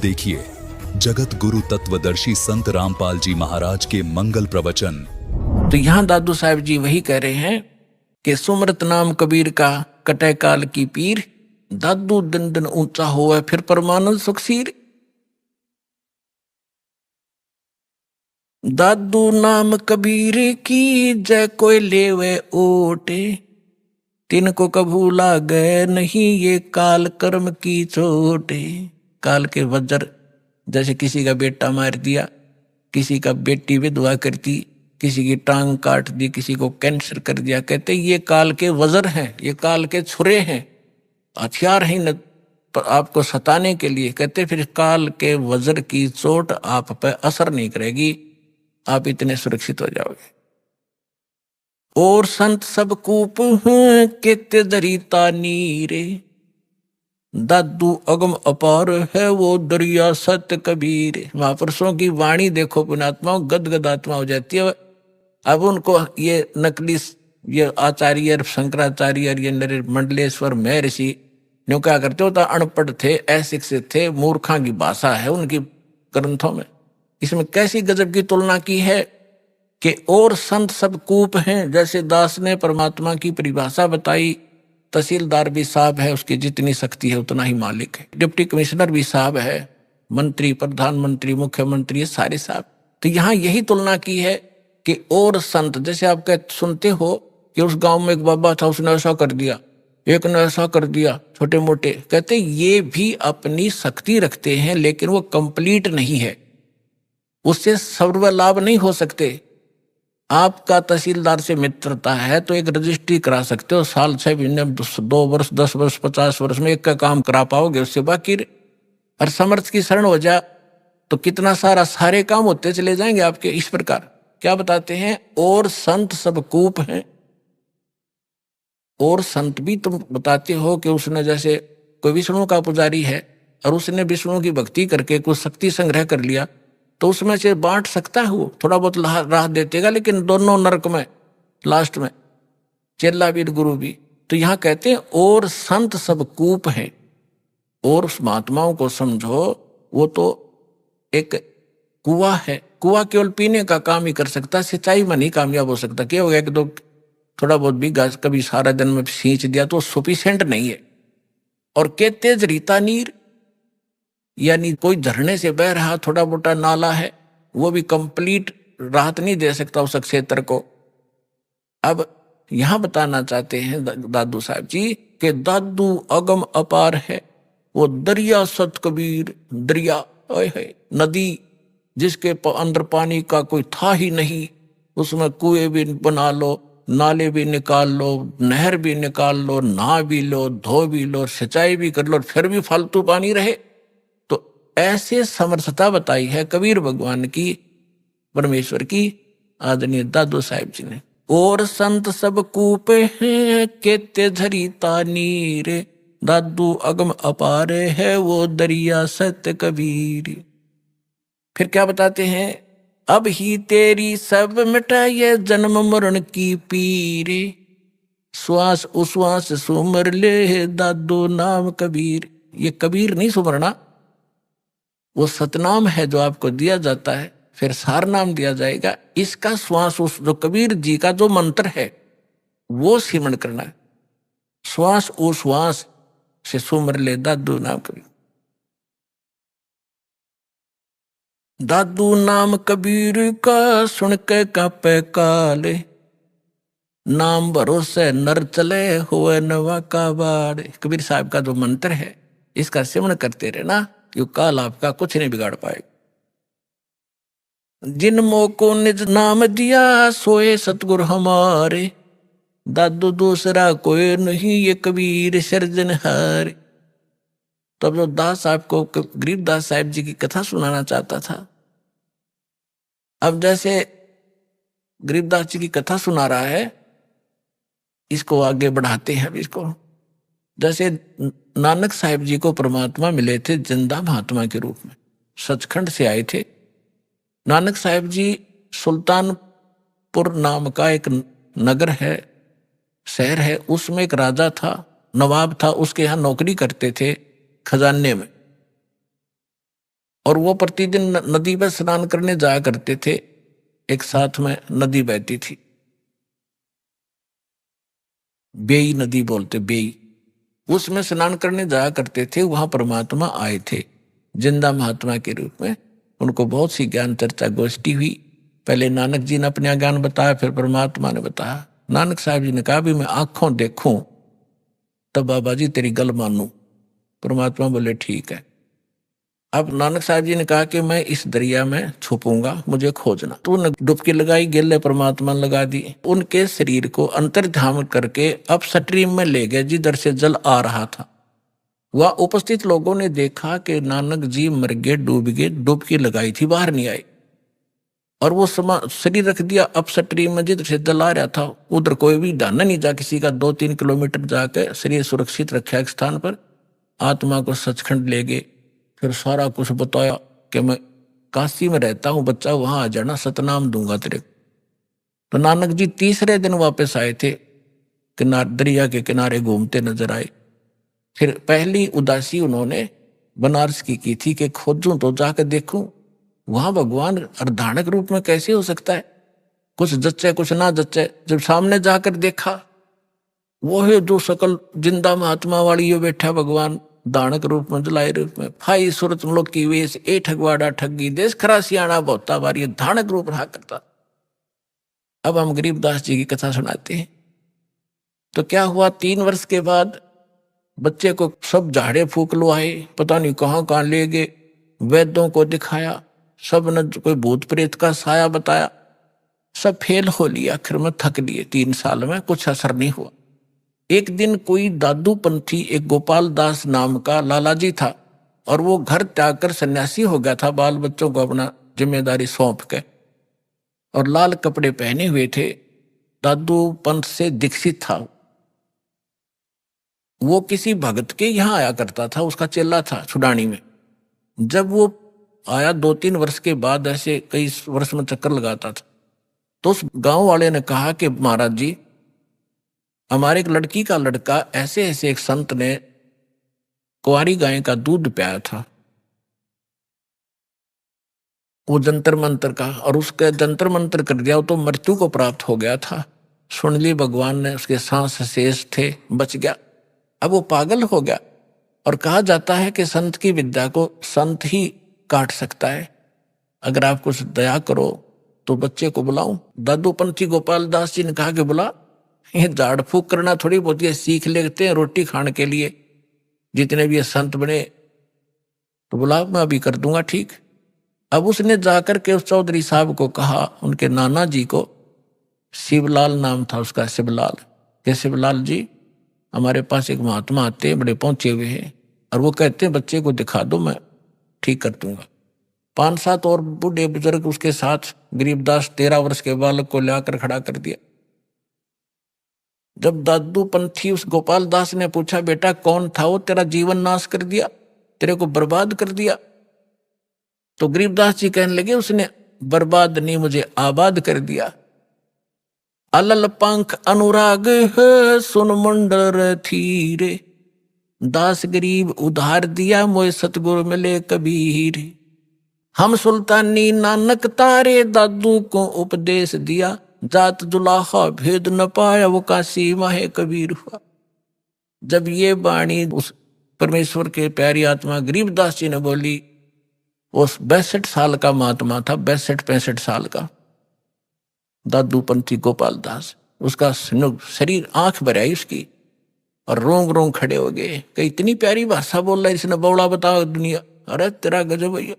देखिए जगत गुरु तत्वदर्शी संत रामपाल जी महाराज के मंगल प्रवचन। तो यहाँ दादू साहब जी वही कह रहे हैं कि सुमरत नाम कबीर का कटे काल की पीर, दादू दिन दिन ऊंचा होवे फिर परमानंद सुखसीर। दादू नाम कबीर की जय कोई लेवे ओटे, तिनको कभू लागे नहीं ये काल कर्म की चोटे। काल के वज्र, जैसे किसी का बेटा मार दिया, किसी का बेटी विधवा कर दी, किसी की टांग काट दी, किसी को कैंसर कर दिया, कहते ये काल के वज्र हैं, ये काल के छुरे हैं, हथियार हैं आपको सताने के लिए। कहते फिर काल के वज्र की चोट आप पे असर नहीं करेगी, आप इतने सुरक्षित हो जाओगे। और संत सब कूप हैं केते दरिता नीरे, दादू अगम अपार है वो दरिया सत्य कबीर। महापुरुषों की वाणी देखो पुण्यात्मा, गदगद आत्मा हो जाती है। अब उनको ये नकली ये आचार्य शंकराचार्य ये नरे मंडलेश्वर महर्षि न्यू क्या करते होता, अनपढ़ थे, अशिक्षित थे, मूर्खा की भाषा है उनकी ग्रंथों में। इसमें कैसी गजब की तुलना की है कि और संत सब कूप हैं। जैसे दास ने परमात्मा की परिभाषा बताई, तहसीलदार भी साहब है, उसकी जितनी शक्ति है उतना ही मालिक है। डिप्टी कमिश्नर भी साहब है, मंत्री, प्रधानमंत्री, मुख्यमंत्री, सारे साहब। तो यहाँ यही तुलना की है कि और संत, जैसे आप सुनते हो कि उस गांव में एक बाबा था, उसने ऐसा कर दिया, एक ने ऐसा कर दिया, छोटे मोटे। कहते ये भी अपनी शक्ति रखते हैं, लेकिन वो कंप्लीट नहीं है, उससे सर्व लाभ नहीं हो सकते। आपका तहसीलदार से मित्रता है तो एक रजिस्ट्री करा सकते हो, साल 6 महीने 2 वर्ष 10 वर्ष 50 वर्ष में एक का काम करा पाओगे, उससे बाकी और समर्थ की शरण हो जा तो कितना सारे काम होते चले जाएंगे आपके। इस प्रकार क्या बताते हैं, और संत सब कूप हैं। और संत भी तुम बताते हो कि उसने, जैसे कोई विष्णु का पुजारी है और उसने विष्णु की भक्ति करके कुछ शक्ति संग्रह कर लिया, तो उसमें से बांट सकता है, वो थोड़ा बहुत राह दे देगा, लेकिन दोनों नरक में लास्ट में, चेला भी गुरु भी। तो यहाँ कहते हैं और संत सब कूप हैं। और उस महात्माओं को समझो, वो तो एक कुआं है, कुआं केवल पीने का काम ही कर सकता, सिंचाई में नहीं कामयाब हो सकता। क्या हो गया कि दो थोड़ा बहुत भी घास कभी सारा दिन में सींच दिया तो सफिशिएंट नहीं है। और के तेज रीता नीर, यानी कोई झरने से बह रहा थोड़ा मोटा नाला है, वो भी कंप्लीट राहत नहीं दे सकता उस क्षेत्र को। अब यहां बताना चाहते हैं दादू साहब जी कि दादू अगम अपार है वो दरिया सत कबीर। दरिया है नदी जिसके अंदर पानी का कोई था ही नहीं, उसमें कुएं भी बना लो, नाले भी निकाल लो, नहर भी निकाल लो, नहा भी लो, धो भी लो, सिंचाई भी कर लो, फिर भी फालतू पानी रहे। ऐसे समर्थता बताई है कबीर भगवान की, परमेश्वर की, आदरणीय दादू साहिब जी ने। और संत सब कूपे हैं केते झरीता नीर, दादू अगम अपारे है वो दरिया सत्य कबीर। फिर क्या बताते हैं, अब ही तेरी सब मिटाए जन्म मरण की पीर, श्वास उश्वास सुमर ले दादू नाम कबीर। ये कबीर नहीं सुमरना, वो सतनाम है जो आपको दिया जाता है, फिर सार नाम दिया जाएगा। इसका श्वास उस जो कबीर जी का जो मंत्र है वो सिमरण करना है। श्वास उश्वास से सुमर ले दादू नाम कबीर। दादू नाम कबीर का सुन के कापे काले, नाम भरोसे नर चले हुए नवा का बाड़। कबीर साहब का जो मंत्र है इसका सिमरण करते रहना, यो काल आपका कुछ नहीं बिगाड़ पाएगा। जिन मोह को निज नाम दिया सोए सतगुर हमारे, दादू दूसरा कोई नहीं ये कबीर सिरजनहार। तब जो दास आपको गरीबदास साहिब जी की कथा सुनाना चाहता था, अब जैसे गरीबदास जी की कथा सुना रहा है, इसको आगे बढ़ाते हैं। अब इसको जैसे नानक साहिब जी को परमात्मा मिले थे जिंदा महात्मा के रूप में, सचखंड से आए थे। नानक साहिब जी सुल्तानपुर नाम का एक नगर है, शहर है, उसमें एक राजा था, नवाब था, उसके यहाँ नौकरी करते थे खजाने में। और वो प्रतिदिन नदी पर स्नान करने जाया करते थे। एक साथ में नदी बहती थी, बेई नदी बोलते, बेई, उसमें स्नान करने जाया करते थे। वहां परमात्मा आए थे जिंदा महात्मा के रूप में। उनको बहुत सी ज्ञान चर्चा गोष्ठी हुई। पहले नानक जी ने अपना ज्ञान बताया, फिर परमात्मा ने बताया। नानक साहब जी ने कहा भी मैं आंखों देखूं तब बाबा जी तेरी गल मानूं। परमात्मा बोले ठीक है। अब नानक साहब जी ने कहा कि मैं इस दरिया में छुपूंगा, मुझे खोजना। तो उन्होंने डुबकी लगाई, गेले परमात्मा ने लगा दी। उनके शरीर को अंतर्ध्यान करके अब स्ट्रीम में ले गए जिधर से जल आ रहा था। वह उपस्थित लोगों ने देखा कि नानक जी मर गए, डूब गए। डुबकी लगाई थी, बाहर नहीं आए, और वो शरीर रख दिया अब स्ट्रीम में जिधर से जल आ रहा था। उधर कोई भी ध्यान नहीं जा किसी का। 2-3 किलोमीटर जाकर शरीर सुरक्षित रखा एक स्थान पर। आत्मा को सचखंड ले गए। फिर सारा कुछ बताया कि मैं काशी में रहता हूँ बच्चा, वहां आ जाना, सतनाम दूंगा तेरे को। तो नानक जी तीसरे दिन वापस आए थे, दरिया के किनारे घूमते नजर आए। फिर पहली उदासी उन्होंने बनारस की थी कि खोजूं तो जाकर देखूं वहां भगवान अर्धानक रूप में कैसे हो सकता है, कुछ जच्चे कुछ ना जच्चे। जब सामने जाकर देखा, वो है जो सकल जिंदा महात्मा वाली यो बैठा भगवान दानक रूप में, जलाए रूप में, फाई सूरत मुल्क की वेश, ए ठगवाड़ा ठगी देश खरा सियाणा बहुता बारी, धानक रूप रहा करता। अब हम गरीबदास जी की कथा सुनाते हैं। तो क्या हुआ, 3 वर्ष के बाद बच्चे को सब झाड़े फूक लो आए, पता नहीं कहाँ कहाँ ले गए, वैद्यों को दिखाया, सब ने कोई भूत प्रेत का साया बताया, सब फेल हो लिया। आखिर में थक लिए, 3 साल में कुछ असर नहीं हुआ। एक दिन कोई दादू पंथी, एक गोपाल दास नाम का लालाजी था, और वो घर त्याग कर सन्यासी हो गया था, बाल बच्चों को अपना जिम्मेदारी सौंप के, और लाल कपड़े पहने हुए थे। दादू पंथ से दीक्षित था। वो किसी भगत के यहाँ आया करता था, उसका चेला था छुडानी में। जब वो आया 2-3 वर्ष के बाद, ऐसे कई वर्ष में चक्कर लगाता था, तो उस गांव वाले ने कहा कि महाराज जी, हमारे एक लड़की का लड़का ऐसे ऐसे एक संत ने कुंवारी गाय का दूध पियाया था, वो जंतर मंतर का, और उसके जंतर मंतर कर दिया, वो तो मृत्यु को प्राप्त हो गया था। सुन ली भगवान ने, उसके सांस शेष थे, बच गया। अब वो पागल हो गया, और कहा जाता है कि संत की विद्या को संत ही काट सकता है। अगर आप कुछ दया करो तो बच्चे को बुलाऊं। दादू पंथी गोपाल दास जी ने कहा कि बुला, ये झाड़ फूक करना थोड़ी बहुत ये सीख लेते हैं रोटी खाने के लिए, जितने भी ये संत बने, तो बुला, मैं अभी कर दूंगा ठीक। अब उसने जाकर के उस चौधरी साहब को कहा, उनके नाना जी को, शिवलाल नाम था उसका, शिवलाल, के शिवलाल जी, हमारे पास एक महात्मा आते हैं, बड़े पहुंचे हुए हैं, और वो कहते हैं बच्चे को दिखा दो, मैं ठीक कर दूंगा। 5-7 और बूढ़े बुजुर्ग उसके साथ। गरीबदास 13 वर्ष के बालक को लाकर खड़ा कर दिया। जब दादू पंथी उस गोपाल दास ने पूछा, बेटा कौन था वो, तेरा जीवन नाश कर दिया, तेरे को बर्बाद कर दिया? तो गरीबदास जी कहने लगे, उसने बर्बाद नहीं, मुझे आबाद कर दिया। अलल पंख अनुराग है, सुन मंडल थीरे, दास गरीब उधार दिया, मोए सतगुरु मिले कबीर। हम सुल्तानी नानक तारे, दादू को उपदेश दिया, जात जुलाहा भेद न पाया, वो काशी माहे कबीर हुआ। जब ये वाणी उस परमेश्वर के प्यारी आत्मा गरीबदास जी ने बोली, उस 62 साल का महात्मा था, 62-65 साल का दादू पंथी गोपाल दास, उसका शरीर, आंख भर आई उसकी, और रोंग रोंग खड़े हो गए कि इतनी प्यारी भाषा बोल रहा है इसने, बौड़ा बताओ दुनिया, अरे तेरा गजब भैया।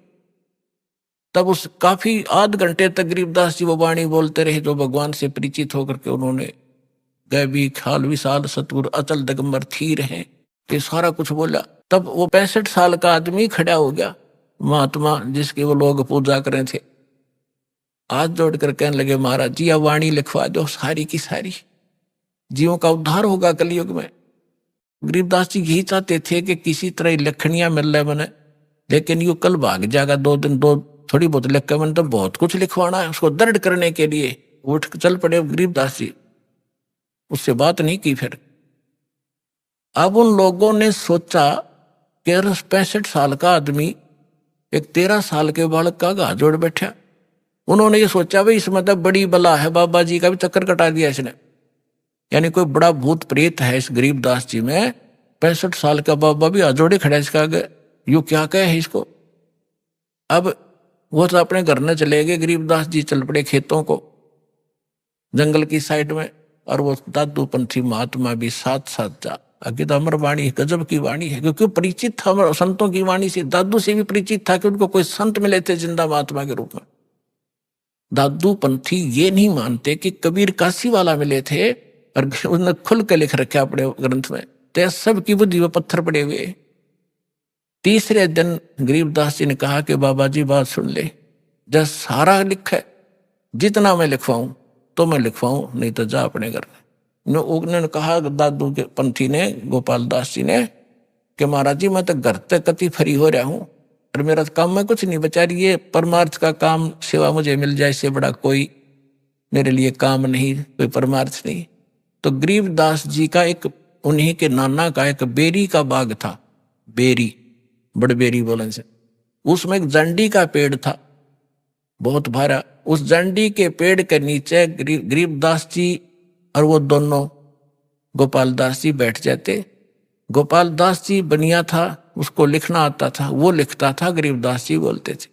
तब उस काफी आध घंटे तक गरीबदास जी वो वाणी बोलते रहे, जो भगवान से परिचित होकर के उन्होंने गए भी खाल विशाल सतगुरु अचल दिगंबर थीर हैं, कि सारा कुछ बोला। तब वो 65 साल का आदमी खड़ा हो गया, महात्मा जिसके वो लोग पूजा कर रहे थे, हाथ जोड़कर कहने लगे, महाराज जी यह वाणी लिखवा दो, सारी की सारी, जीवों का उद्धार होगा कलयुग में। गरीबदास जी यही चाहते थे कि किसी तरह लखनियां मिल रहे बने, लेकिन यू कल भाग जाएगा 2 दिन, थोड़ी बहुत लिख के, मैंने तो बहुत कुछ लिखवाना है उसको दृढ़ करने के लिए। उठ चल पड़े गरीबदास जी, उससे बात नहीं की। फिर अब उन लोगों ने सोचा कि 65 साल का आदमी एक 13 साल के बालक का घा जोड़ बैठा। उन्होंने ये सोचा भाई इसमें तो बड़ी बला है, बाबा जी का भी चक्कर कटा दिया इसने, यानी कोई बड़ा भूत प्रेत है इस गरीबदास जी में। 65 साल का बाबा भी हाथ जोड़े खड़ा इसका आगे, यू क्या कहे है इसको। अब वो तो अपने घर न चले गए, गरीबदास जी चल पड़े खेतों को, जंगल की साइड में, और वो दादू पंथी महात्मा भी साथ साथ जा। आगे तो अमर वाणी गजब की वाणी है, क्योंकि परिचित था अमर संतों की वाणी से, दादू से भी परिचित था कि उनको कोई संत मिले थे जिंदा महात्मा के रूप में। दादू पंथी ये नहीं मानते कि कबीर काशी वाला मिले थे, और उन्होंने खुल के लिख रखा अपने ग्रंथ में, तो सब की बुद्धि में पत्थर पड़े हुए। तीसरे दिन गरीबदास जी ने कहा कि बाबा जी बात सुन ले, जब सारा लिखा है, जितना मैं लिखवाऊं तो मैं लिखवाऊं, नहीं तो जा अपने घर में। उन्होंने कहा दादू के पंथी ने, गोपाल दास जी ने, कि महाराज जी मैं तो घर तक कति फरी हो रहा हूं, और मेरा काम में कुछ नहीं बचा रही है, परमार्थ का काम सेवा मुझे मिल जाए, इससे बड़ा कोई मेरे लिए काम नहीं, कोई परमार्थ नहीं। तो गरीबदास जी का एक, उन्हीं के नाना का एक बेरी का बाग था, बेरी, बड़बेरी बोलन से, उसमें एक जंडी का पेड़ था बहुत भारा। उस जंडी के पेड़ के नीचे गरीबदास जी और वो दोनों गोपाल दास जी बैठ जाते। गोपाल दास जी बनिया था, उसको लिखना आता था, वो लिखता था, गरीबदास जी बोलते थे।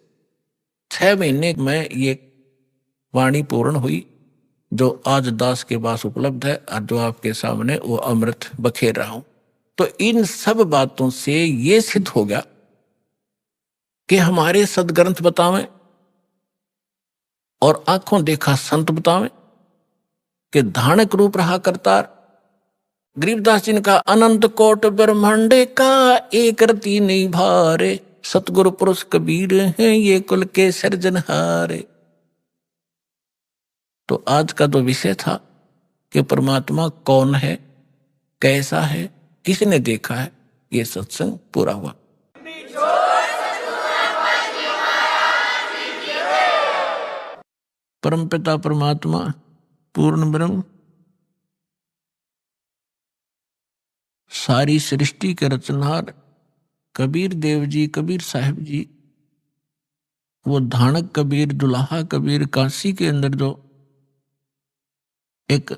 6 महीने में ये वाणी पूर्ण हुई जो आज दास के पास उपलब्ध है, और जो आपके सामने वो अमृत बखेर रहा हूं। तो इन सब बातों से ये सिद्ध हो गया कि हमारे सदग्रंथ बतावें और आंखों देखा संत बतावें कि धानक रूप रहा करतार। गरीबदास जी ने कहा अनंत कोट ब्रह्मांडे का एक रति नहीं भारे, सतगुरु पुरुष कबीर हैं ये कुल के सृजनहारे। तो आज का तो विषय था कि परमात्मा कौन है, कैसा है, किसने देखा है। ये सत्संग पूरा हुआ। परमपिता परमात्मा पूर्ण ब्रह्म सारी सृष्टि के रचनहार कबीर देव जी, कबीर साहिब जी, वो धानक कबीर, दुल्हा कबीर, काशी के अंदर जो एक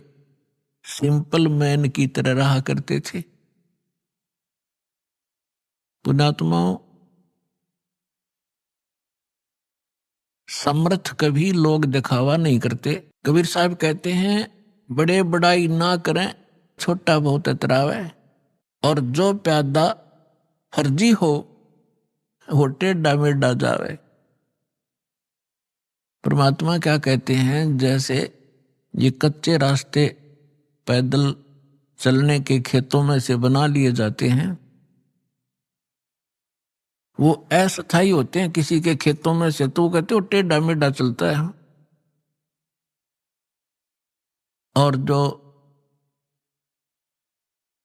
सिंपल मैन की तरह रहा करते थे। पुण्यात्माओं, समर्थ कभी लोग दिखावा नहीं करते। कबीर साहब कहते हैं बड़े बड़ाई ना करें, छोटा बहुत इतरावे, और जो प्यादा फर्जी हो वो टेढ़ा मेढ़ा जावे। परमात्मा क्या कहते हैं, जैसे ये कच्चे रास्ते पैदल चलने के खेतों में से बना लिए जाते हैं, वो अस्थायी होते हैं किसी के खेतों में से, तो कहते हो टेढ़ा मेढ़ा चलता है। और जो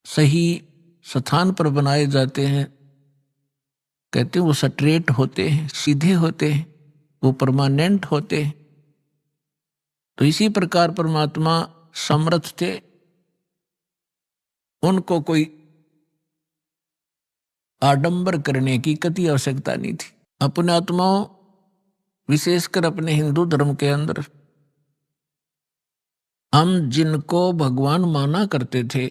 सही स्थान पर बनाए जाते हैं, कहते हैं वो स्ट्रेट होते हैं, सीधे होते हैं, वो परमानेंट होते हैं। तो इसी प्रकार परमात्मा समर्थ थे, उनको कोई आडंबर करने की कति आवश्यकता नहीं थी। अपने आत्माओं, विशेषकर अपने हिंदू धर्म के अंदर हम जिनको भगवान माना करते थे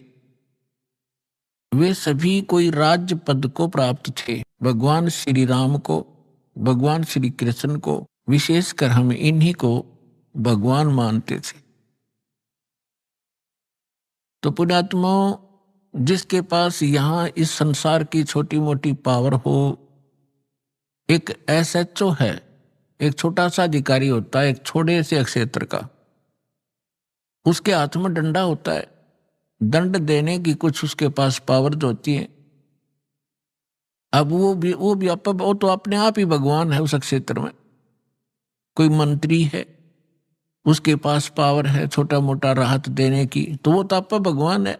वे सभी कोई राज्य पद को प्राप्त थे। भगवान श्री राम को, भगवान श्री कृष्ण को, विशेषकर हम इन्हीं को भगवान मानते थे। तो पुण्यात्माओं, जिसके पास यहाँ इस संसार की छोटी मोटी पावर हो, एक SHO है, एक छोटा सा अधिकारी होता है एक छोटे से क्षेत्र का, उसके हाथ में डंडा होता है, दंड देने की कुछ उसके पास पावर जो होती है। अब वो तो अपने आप ही भगवान है उस क्षेत्र में। कोई मंत्री है, उसके पास पावर है छोटा मोटा राहत देने की, तो वो तो आपका भगवान है,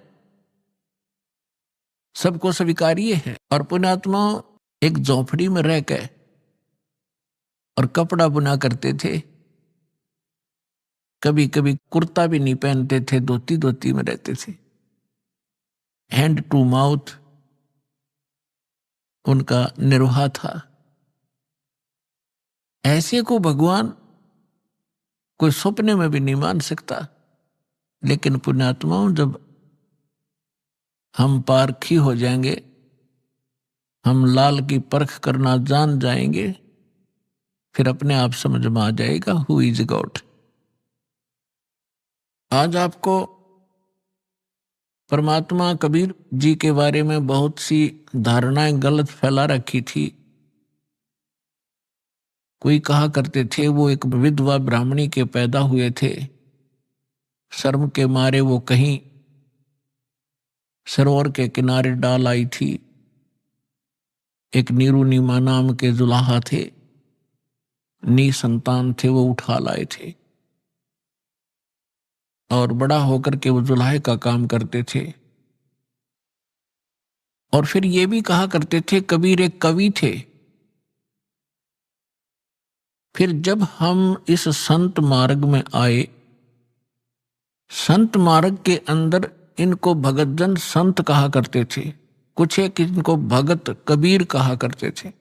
सबको स्वीकार्य है। और पुण्यात्मा एक झोपड़ी में रह के और कपड़ा बुना करते थे, कभी कभी कुर्ता भी नहीं पहनते थे, धोती में रहते थे। हैंड टू माउथ उनका निर्वाह था। ऐसे को भगवान कोई सपने में भी नहीं मान सकता। लेकिन पुण्यात्माओं, जब हम पारखी हो जाएंगे, हम लाल की परख करना जान जाएंगे, फिर अपने आप समझ में आ जाएगा हु इज गॉड। आज आपको परमात्मा कबीर जी के बारे में बहुत सी धारणाएं गलत फैला रखी थी। कोई कहा करते थे वो एक विधवा ब्राह्मणी के पैदा हुए थे, शर्म के मारे वो कहीं सरोवर के किनारे डाल आई थी। एक नीरू नीमा नाम के जुलाहा थे, संतान थे, वो उठा लाए थे और बड़ा होकर के वो जुलाहे का काम करते थे। और फिर ये भी कहा करते थे कबीर एक कवि थे। फिर जब हम इस संत मार्ग में आए, संत मार्ग के अंदर इनको भगतजन संत कहा करते थे, कुछ एक इनको भगत कबीर कहा करते थे,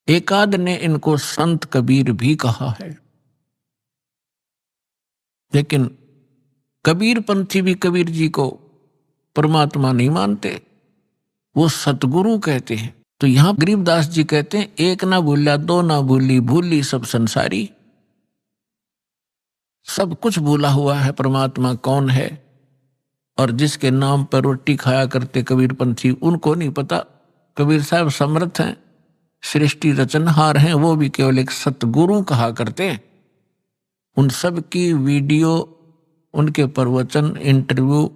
एकाद ने इनको संत कबीर भी कहा है। लेकिन कबीर पंथी भी कबीर जी को परमात्मा नहीं मानते, वो सतगुरु कहते हैं। तो यहां गरीबदास जी कहते हैं एक ना भूला दो ना भूली, भूली सब संसारी। सब कुछ भूला हुआ है परमात्मा कौन है। और जिसके नाम पर रोटी खाया करते कबीर पंथी, उनको नहीं पता कबीर साहब समर्थ हैं, सृष्टि रचनहार हैं, वो भी केवल एक सतगुरु कहा करते हैं। उन सब की वीडियो, उनके प्रवचन, इंटरव्यू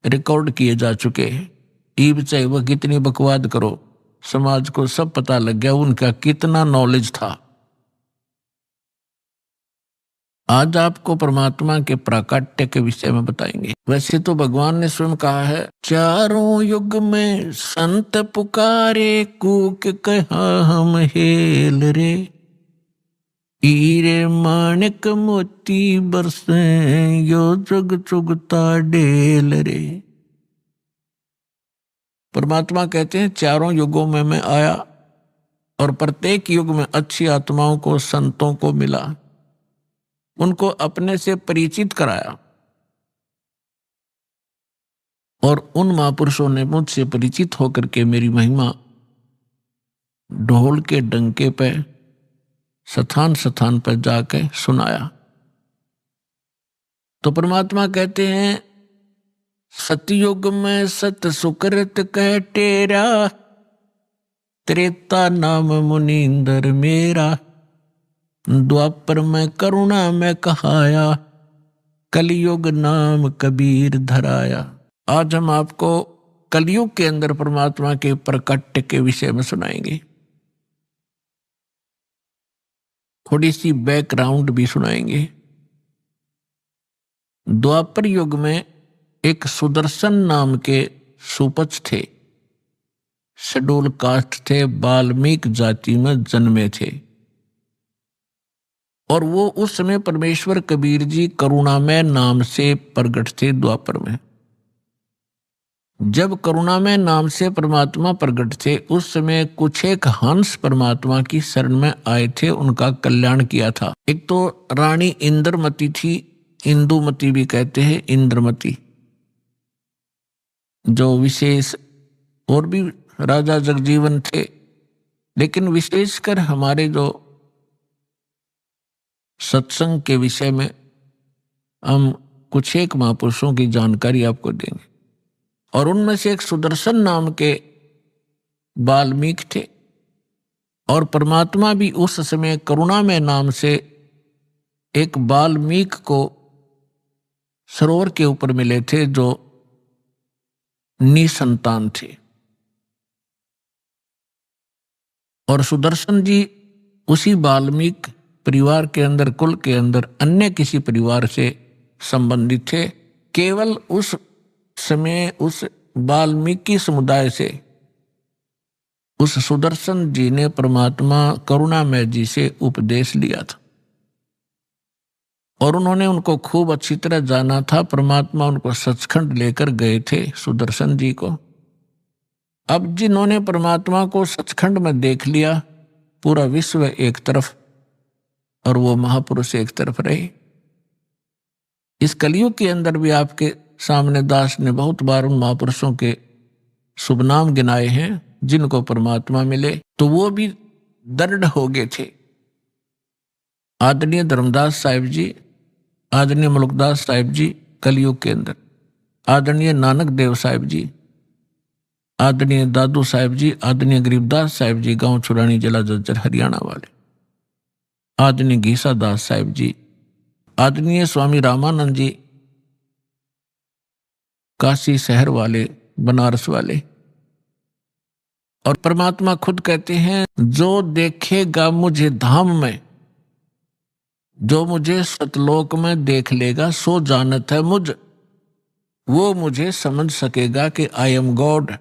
रिकॉर्ड किए जा चुके हैं। ईब चाहे वह कितनी बकवाद करो, समाज को सब पता लग गया उनका कितना नॉलेज था। आज आपको परमात्मा के प्राकट्य के विषय में बताएंगे। वैसे तो भगवान ने स्वयं कहा है, चारों युग में संत पुकारे, कूक कहा हम हेल रे, हीरे माणिक मोती बरसे, यो जुग चुगता डेल रे। परमात्मा कहते हैं चारों युगों में मैं आया और प्रत्येक युग में अच्छी आत्माओं को, संतों को मिला, उनको अपने से परिचित कराया और उन महापुरुषों ने मुझसे परिचित होकर के मेरी महिमा ढोल के डंके पे स्थान स्थान पर जाकर सुनाया। तो परमात्मा कहते हैं सतयुग में सत सुकृत कह टेरा, त्रेता नाम मुनींदर मेरा, द्वापर में करुणा में कहाया, कलयुग नाम कबीर धराया। आज हम आपको कलयुग के अंदर परमात्मा के प्रकट के विषय में सुनाएंगे, थोड़ी सी बैकग्राउंड भी सुनाएंगे। द्वापर युग में एक सुदर्शन नाम के सुपच थे, शेड्यूल कास्ट थे, वाल्मीकि जाति में जन्मे थे। और वो उस समय परमेश्वर कबीर जी करुणामय नाम से प्रकट थे द्वापर में। जब करुणामय नाम से परमात्मा प्रकट थे, उस समय कुछ एक हंस परमात्मा की शरण में आए थे, उनका कल्याण किया था। एक तो रानी इंद्रमती थी, इंदुमती भी कहते हैं, इंद्रमती, जो विशेष, और भी राजा जगजीवन थे, लेकिन विशेषकर हमारे जो सत्संग के विषय में हम कुछ एक महापुरुषों की जानकारी आपको देंगे। और उनमें से एक सुदर्शन नाम के वाल्मीकि थे, और परमात्मा भी उस समय करुणामय नाम से एक वाल्मीकि को सरोवर के ऊपर मिले थे, जो निसंतान थे। और सुदर्शन जी उसी वाल्मीकि परिवार के अंदर, कुल के अंदर अन्य किसी परिवार से संबंधित थे। केवल उस समय उस वाल्मीकि समुदाय से उस सुदर्शन जी ने परमात्मा करुणामय जी से उपदेश लिया था, और उन्होंने उनको खूब अच्छी तरह जाना था। परमात्मा उनको सचखंड लेकर गए थे सुदर्शन जी को। अब जिन्होंने परमात्मा को सचखंड में देख लिया, पूरा विश्व एक तरफ और वो महापुरुष एक तरफ रहे। इस कलयुग के अंदर भी आपके सामने दास ने बहुत बार उन महापुरुषों के शुभ नाम गिनाए हैं जिनको परमात्मा मिले, तो वो भी दृढ़ हो गए थे। आदरणीय धर्मदास साहिब जी, आदरणीय मुल्कदास साहिब जी कलयुग के अंदर, आदरणीय नानक देव साहिब जी, आदरणीय दादू साहिब जी, आदरणीय गरीबदास साहिब जी गांव छुरानी जिला झज्जर हरियाणा वाले, आदरणीय घीसा दास साहिब जी, आदरणीय स्वामी रामानंद जी काशी शहर वाले, बनारस वाले। और परमात्मा खुद कहते हैं, जो देखेगा मुझे धाम में, जो मुझे सतलोक में देख लेगा सो जानत है मुझ, वो मुझे समझ सकेगा कि आई एम गॉड।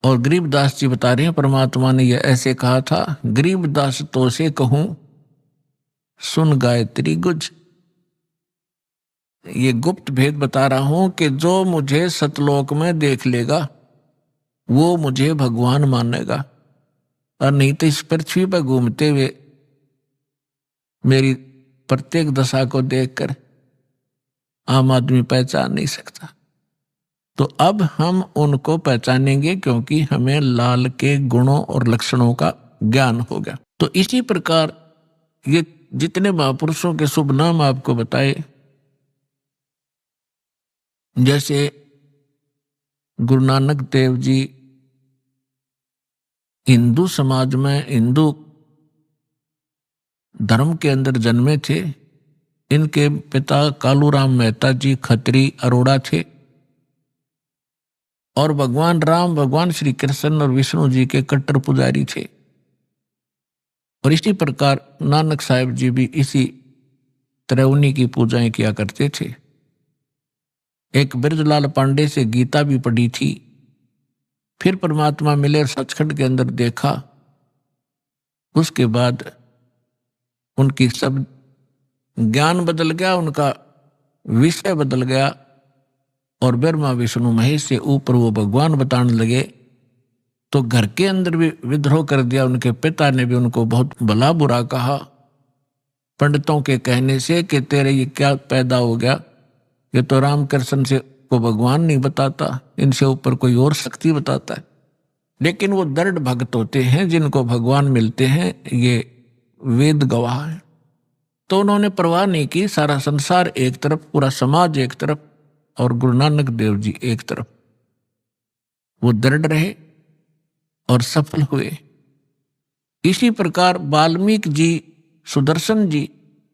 और गरीबदास जी बता रहे हैं, परमात्मा ने यह ऐसे कहा था, गरीबदास तो से कहूं सुन गायत्री गुज। ये गुप्त भेद बता रहा हूं कि जो मुझे सतलोक में देख लेगा वो मुझे भगवान मानेगा, और नहीं तो इस पृथ्वी पर घूमते हुए मेरी प्रत्येक दशा को देखकर आम आदमी पहचान नहीं सकता। तो अब हम उनको पहचानेंगे क्योंकि हमें लाल के गुणों और लक्षणों का ज्ञान हो गया। तो इसी प्रकार ये जितने महापुरुषों के शुभ नाम आपको बताए, जैसे गुरु नानक देव जी हिंदू समाज में, हिंदू धर्म के अंदर जन्मे थे। इनके पिता कालूराम मेहता जी खत्री अरोड़ा थे और भगवान राम, भगवान श्री कृष्ण और विष्णु जी के कट्टर पुजारी थे। और इसी प्रकार नानक साहिब जी भी इसी तरह उन्हीं की पूजाएं किया करते थे। एक ब्रजलाल पांडे से गीता भी पढ़ी थी, फिर परमात्मा मिले और सचखंड के अंदर देखा। उसके बाद उनकी सब ज्ञान बदल गया, उनका विषय बदल गया और ब्रह्मा विष्णु महेश से ऊपर वो भगवान बताने लगे। तो घर के अंदर भी विद्रोह कर दिया। उनके पिता ने भी उनको बहुत भला बुरा कहा पंडितों के कहने से कि तेरे ये क्या पैदा हो गया, ये तो रामकृष्ण से को भगवान नहीं बताता, इनसे ऊपर कोई और शक्ति बताता है। लेकिन वो दृढ़ भक्त होते हैं जिनको भगवान मिलते हैं, ये वेद गवाह है। तो उन्होंने परवाह नहीं की, सारा संसार एक तरफ, पूरा समाज एक तरफ और गुरु नानक देव जी एक तरफ। वो दृढ़ रहे और सफल हुए। इसी प्रकार वाल्मीकि जी, सुदर्शन जी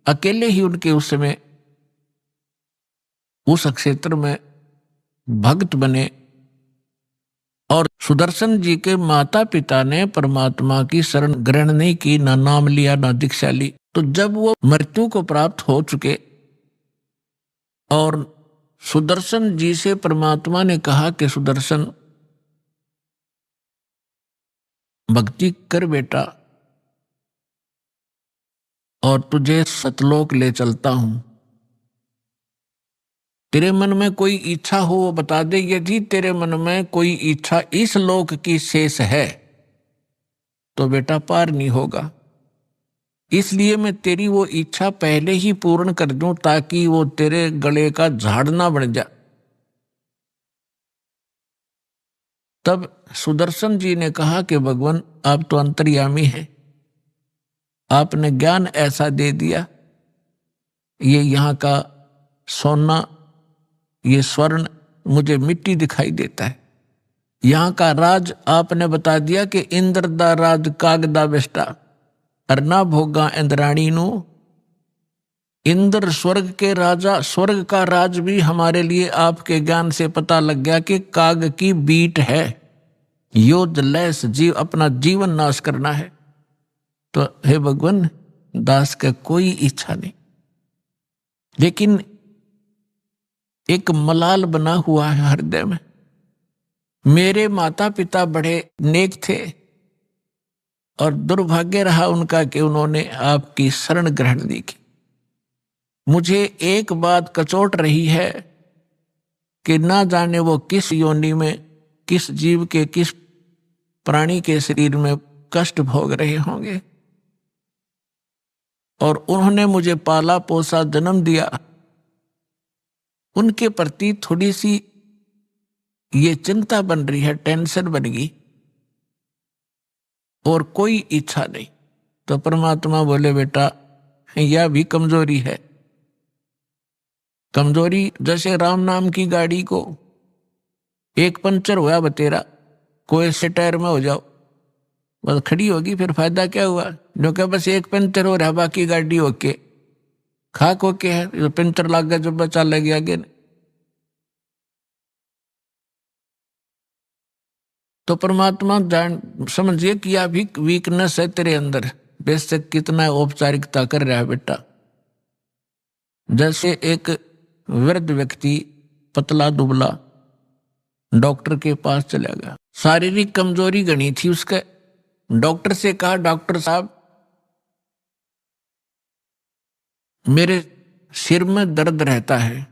अकेले ही उनके उस समय उस क्षेत्र में भक्त बने। और सुदर्शन जी के माता पिता ने परमात्मा की शरण ग्रहण नहीं की, ना नाम लिया ना दीक्षा ली। तो जब वो मृत्यु को प्राप्त हो चुके और सुदर्शन जी से परमात्मा ने कहा कि सुदर्शन भक्ति कर बेटा और तुझे सतलोक ले चलता हूं। तेरे मन में कोई इच्छा हो वो बता दे, यदि तेरे मन में कोई इच्छा इस लोक की शेष है तो बेटा पार नहीं होगा। इसलिए मैं तेरी वो इच्छा पहले ही पूर्ण कर दूं ताकि वो तेरे गले का झाड़ ना बन जाए। तब सुदर्शन जी ने कहा कि भगवान आप तो अंतर्यामी हैं, आपने ज्ञान ऐसा दे दिया, ये यहाँ का सोना, ये स्वर्ण मुझे मिट्टी दिखाई देता है। यहाँ का राज आपने बता दिया कि इंद्र दा राज कागदा बेस्टा अरना भोगा इंद्राणी नु। इंद्र स्वर्ग के राजा, स्वर्ग का राज भी हमारे लिए आपके ज्ञान से पता लग गया कि काग की बीट है, योद्ध लैस जीव अपना जीवन नाश करना है। तो हे भगवान, दास का कोई इच्छा नहीं, लेकिन एक मलाल बना हुआ है हृदय में। मेरे माता पिता बड़े नेक थे और दुर्भाग्य रहा उनका कि उन्होंने आपकी शरण ग्रहण नहीं की। मुझे एक बात कचोट रही है कि ना जाने वो किस योनि में, किस जीव के किस प्राणी के शरीर में कष्ट भोग रहे होंगे, और उन्होंने मुझे पाला पोसा जन्म दिया, उनके प्रति थोड़ी सी ये चिंता बन रही है, टेंशन बन गई, और कोई इच्छा नहीं। तो परमात्मा बोले बेटा यह भी कमजोरी है। कमजोरी जैसे राम नाम की गाड़ी को एक पंचर हुआ बतेरा, कोई से टायर में हो जाओ बस खड़ी होगी, फिर फायदा क्या हुआ? जो कि बस एक पंचर हो रहा, बाकी गाड़ी होके खाक होके है, जो पंचर लग गया जब बचा लगे आगे। तो परमात्मा जान समझिए कि यह भी वीकनेस है तेरे अंदर, बेशक कितना औपचारिकता कर रहा है बेटा। जैसे एक वृद्ध व्यक्ति पतला दुबला डॉक्टर के पास चला गया, शारीरिक कमजोरी गणी थी उसके। डॉक्टर से कहा डॉक्टर साहब मेरे सिर में दर्द रहता है।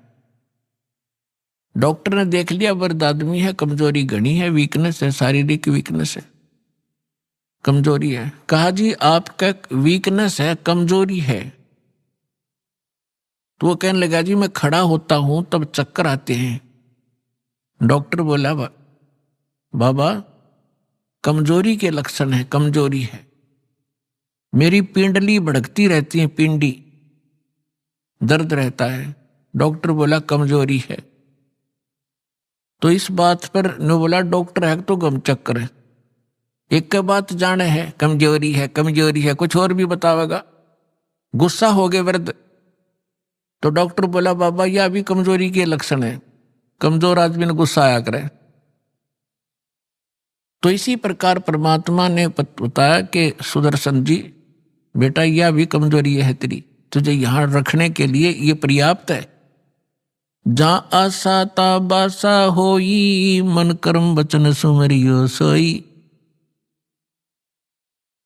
डॉक्टर ने देख लिया वृद्ध आदमी है, कमजोरी गणी है, वीकनेस है, शारीरिक वीकनेस है, कमजोरी है। कहा जी आपका वीकनेस है, कमजोरी है। तो वो कहने लगा जी मैं खड़ा होता हूं तब चक्कर आते हैं। डॉक्टर बोला बाबा कमजोरी के लक्षण है, कमजोरी है, मेरी पिंडली भड़कती रहती है, पिंडी दर्द रहता है। डॉक्टर बोला कमजोरी है। तो इस बात पर ने बोला डॉक्टर है तो गम चक्कर है, एक के बात जाने है कमजोरी है, कमजोरी है, कुछ और भी बतावेगा। गुस्सा हो गए वृद्ध। तो डॉक्टर बोला बाबा यह भी कमजोरी के लक्षण है, कमजोर आदमी ने गुस्सा आया करे। तो इसी प्रकार परमात्मा ने बताया कि सुदर्शन जी बेटा यह भी कमजोरी है तेरी, तुझे यहां रखने के लिए ये पर्याप्त है। जहां आशा ता बासा होई, मन कर्म वचन सुमरियो सोई।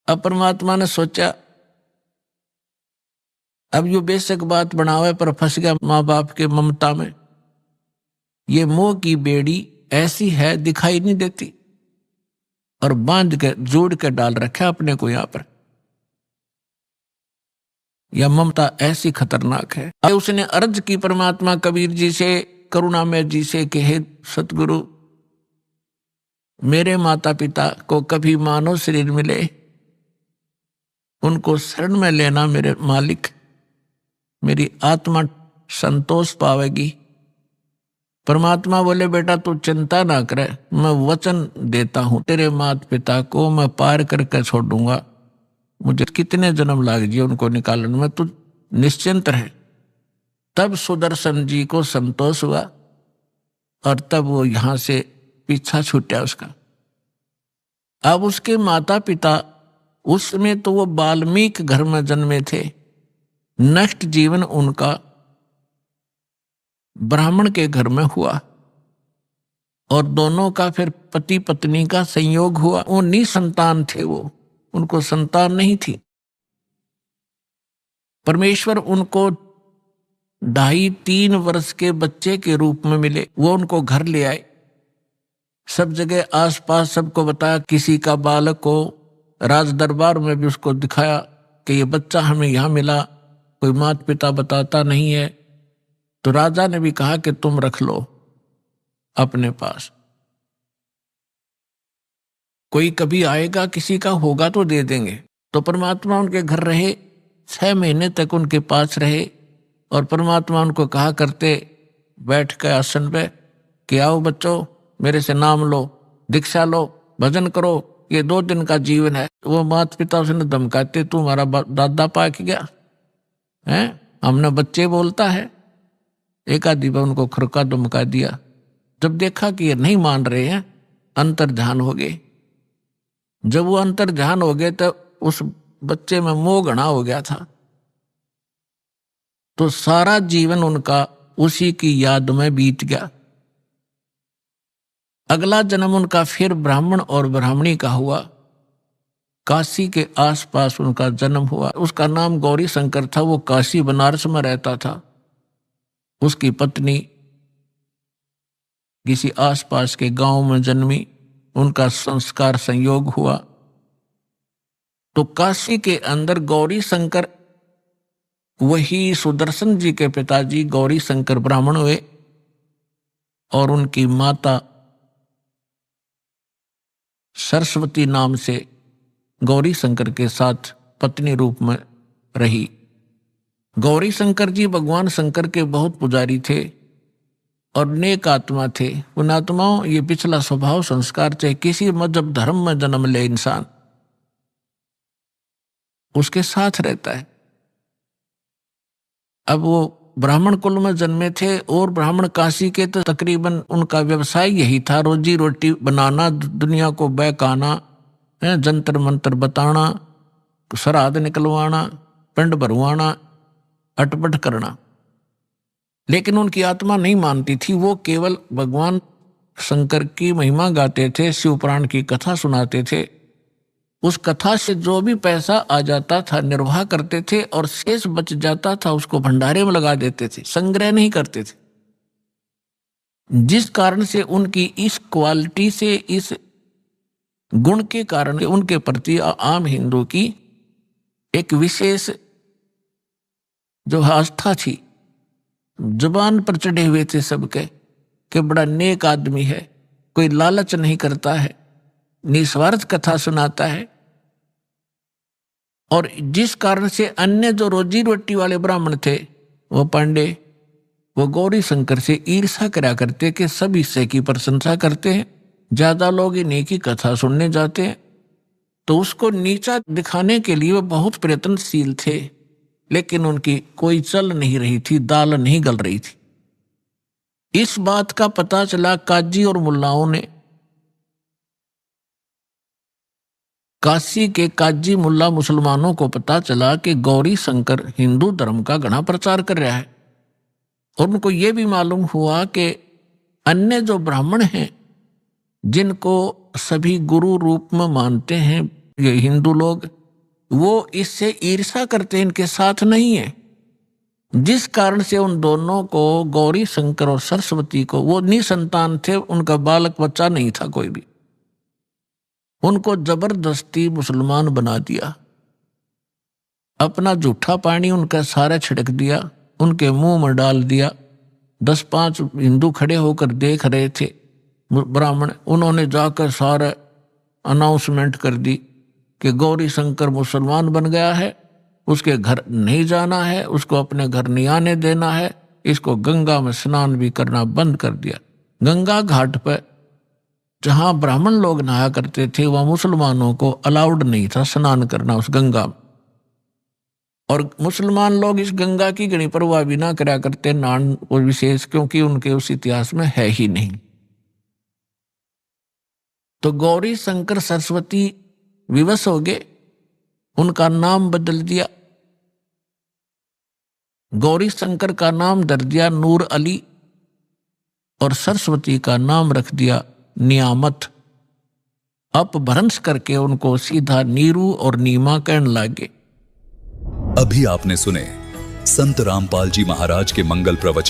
अब परमात्मा ने सोचा अब यो बेशक बात बनावे पर फंस गया माँ बाप के ममता में। ये मोह की बेड़ी ऐसी है दिखाई नहीं देती, और बांध के जोड़ के डाल रखा अपने को यहां पर। यह ममता ऐसी खतरनाक है। उसने अर्ज की परमात्मा कबीर जी से, करुणामय जी से कि हे सतगुरु मेरे माता पिता को कभी मानव शरीर मिले उनको शरण में लेना मेरे मालिक, मेरी आत्मा संतोष पावेगी। परमात्मा बोले बेटा तू चिंता ना करे, मैं वचन देता हूं तेरे माता पिता को मैं पार करके छोड़ूंगा, मुझे कितने जन्म लाग जाए उनको निकालने में, तू निश्चिंत रहे। तब सुदर्शन जी को संतोष हुआ और तब वो यहां से पीछा छूटा उसका। अब उसके माता पिता उसमें तो वो वाल्मीकि घर में जन्मे थे, नेक्स्ट जीवन उनका ब्राह्मण के घर में हुआ, और दोनों का फिर पति पत्नी का संयोग हुआ। वो निसंतान थे, वो उनको संतान नहीं थी। परमेश्वर उनको 2.5-3 वर्ष के बच्चे के रूप में मिले। वो उनको घर ले आए, सब जगह आसपास सबको बताया, किसी का बालक को राज दरबार में भी उसको दिखाया कि ये बच्चा हमें यहां मिला, कोई माता पिता बताता नहीं है। तो राजा ने भी कहा कि तुम रख लो अपने पास, कोई कभी आएगा किसी का होगा तो दे देंगे। तो परमात्मा उनके घर रहे, 6 महीने तक उनके पास रहे, और परमात्मा उनको कहा करते बैठ के आसन पे कि आओ बच्चों मेरे से नाम लो, दीक्षा लो, भजन करो, ये 2 दिन का जीवन है। वो माता पिता उसने धमकाते तू हमारा दादा पाक गया है, हमने बच्चे बोलता है। एक आदि बार उनको खुरका धमका दिया। जब देखा कि ये नहीं मान रहे हैं, अंतर ध्यान हो गए। जब वो अंतर ध्यान हो गए तो उस बच्चे में मोह घना हो गया था, तो सारा जीवन उनका उसी की याद में बीत गया। अगला जन्म उनका फिर ब्राह्मण और ब्राह्मणी का हुआ, काशी के आसपास उनका जन्म हुआ। उसका नाम गौरी शंकर था, वो काशी बनारस में रहता था। उसकी पत्नी किसी आसपास के गांव में जन्मी, उनका संस्कार संयोग हुआ। तो काशी के अंदर गौरी शंकर, वही सुदर्शन जी के पिताजी गौरी शंकर ब्राह्मण हुए और उनकी माता सरस्वती नाम से गौरी शंकर के साथ पत्नी रूप में रही। गौरी शंकर जी भगवान शंकर के बहुत पुजारी थे और नेक आत्मा थे। उन आत्माओं ये पिछला स्वभाव संस्कार, चाहे किसी मजहब धर्म में जन्म ले इंसान, उसके साथ रहता है। अब वो ब्राह्मण कुल में जन्मे थे और ब्राह्मण काशी के, तो तकरीबन उनका व्यवसाय यही था, रोजी रोटी बनाना, दुनिया को बहकाना, जंतर मंतर बताना, श्राद्ध निकलवाना, पिंड भरवाना, अटपट करना। लेकिन उनकी आत्मा नहीं मानती थी। वो केवल भगवान शंकर की महिमा गाते थे, शिव पुराण की कथा सुनाते थे। उस कथा से जो भी पैसा आ जाता था निर्वाह करते थे और शेष बच जाता था उसको भंडारे में लगा देते थे, संग्रह नहीं करते थे। जिस कारण से उनकी इस क्वालिटी से, इस गुण के कारण उनके प्रति आम हिंदू की एक विशेष जो आस्था थी, जुबान पर चढ़े हुए थे सबके कि बड़ा नेक आदमी है, कोई लालच नहीं करता है, निस्वार्थ कथा सुनाता है। और जिस कारण से अन्य जो रोजी रोटी वाले ब्राह्मण थे, वो पांडे, वो गौरी शंकर से ईर्ष्या करा करते कि सब हिस्से की प्रशंसा करते हैं, ज्यादा लोग इन्हीं की कथा सुनने जाते हैं। तो उसको नीचा दिखाने के लिए वो बहुत प्रयत्नशील थे, लेकिन उनकी कोई चल नहीं रही थी, दाल नहीं गल रही थी। इस बात का पता चला काजी और मुल्लाओं ने। काशी के काजी मुल्ला मुसलमानों को पता चला कि गौरी शंकर हिंदू धर्म का घना प्रचार कर रहा है। और उनको ये भी मालूम हुआ कि अन्य जो ब्राह्मण हैं, जिनको सभी गुरु रूप में मानते हैं ये हिंदू लोग, वो इससे ईर्ष्या करते हैं, इनके साथ नहीं है। जिस कारण से उन दोनों को, गौरी शंकर और सरस्वती को, वो निसंतान थे, उनका बालक बच्चा नहीं था कोई भी, उनको जबरदस्ती मुसलमान बना दिया। अपना जूठा पानी उनका सारा छिड़क दिया, उनके मुंह में डाल दिया। 10-5 हिंदू खड़े होकर देख रहे थे ब्राह्मण, उन्होंने जाकर सारा अनाउंसमेंट कर दी कि गौरी शंकर मुसलमान बन गया है, उसके घर नहीं जाना है, उसको अपने घर नहीं आने देना है, इसको गंगा में स्नान भी करना बंद कर दिया। गंगा घाट पर जहां ब्राह्मण लोग नहाया करते थे, वह मुसलमानों को अलाउड नहीं था स्नान करना उस गंगा में। और मुसलमान लोग इस गंगा की घनी परवाह भी ना करा करते, नान और विशेष, क्योंकि उनके उस इतिहास में है ही नहीं। तो गौरी शंकर सरस्वती विवश हो गए, उनका नाम बदल दिया। गौरी शंकर का नाम धर दिया नूर अली और सरस्वती का नाम रख दिया नियामत। अपभ्रंश करके उनको सीधा नीरू और नीमा कहने लगे। अभी आपने सुने संत रामपाल जी महाराज के मंगल प्रवचन।